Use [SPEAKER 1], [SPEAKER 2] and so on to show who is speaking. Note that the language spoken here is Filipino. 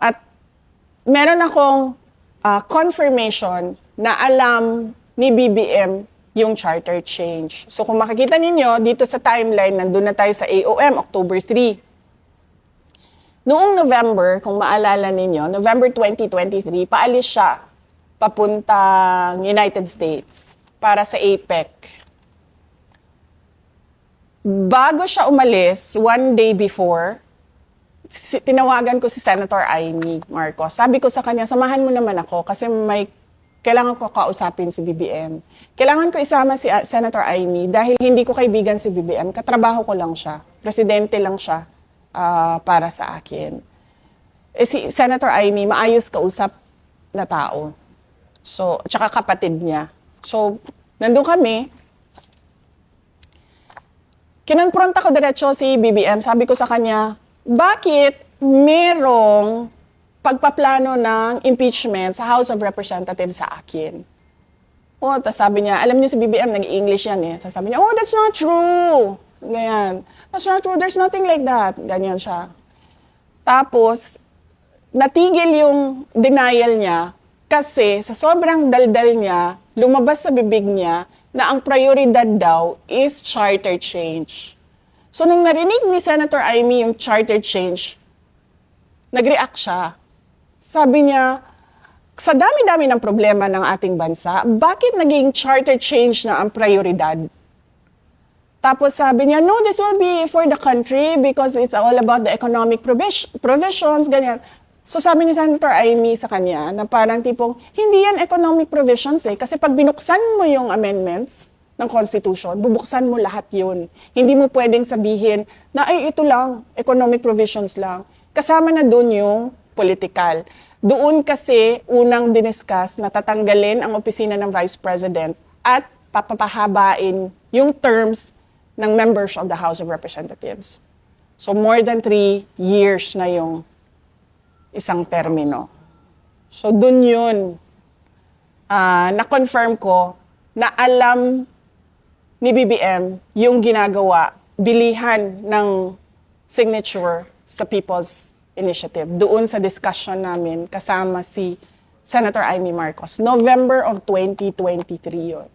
[SPEAKER 1] At meron akong confirmation na alam ni BBM yung charter change. So kung makikita ninyo, dito sa timeline, nandun na tayo sa AOM, October 3. Noong November, kung maalala ninyo, November 2023, paalis siya papuntang United States para sa APEC. Bago siya umalis, one day before, tinawagan ko si Senator Amy Marcos. Sabi ko sa kanya, samahan mo naman ako kasi kailangan ko kausapin si BBM. Kailangan ko isama si Senator Amy dahil hindi ko kaibigan si BBM. Katrabaho ko lang siya. Presidente lang siya para sa akin. Si Senator Amy, maayos kausap na tao. So, tsaka kapatid niya. So, nandun kami. Kinonfront ako diretso si BBM. Sabi ko sa kanya, bakit merong pagpaplano ng impeachment sa House of Representatives sa akin? Tapos sabi niya, alam niyo si BBM, nag-English yan eh. Sabi niya, that's not true. Ganyan. That's not true, there's nothing like that. Ganyan siya. Tapos, natigil yung denial niya kasi sa sobrang daldal niya, lumabas sa bibig niya na ang prioridad daw is charter change. So, nung narinig ni Senator Amy yung charter change, nag-react siya. Sabi niya, sa dami-dami ng problema ng ating bansa, bakit naging charter change na ang prioridad? Tapos sabi niya, no, this will be for the country because it's all about the economic provisions, ganyan. So sabi ni Senator Amy sa kanya na parang tipong, hindi yan economic provisions eh. Kasi pag binuksan mo yung amendments ng Constitution, bubuksan mo lahat yun. Hindi mo pwedeng sabihin na ay ito lang, economic provisions lang. Kasama na dun yung political. Doon kasi unang diniscuss na tatanggalin ang opisina ng Vice President at papahabain yung terms ng members of the House of Representatives. So more than 3 years na yung isang termino. So dun yun, na-confirm ko na alam ni BBM yung ginagawa, bilihan ng signature sa People's Initiative. Doon sa discussion namin kasama si Senator Amy Marcos. November of 2023 yun.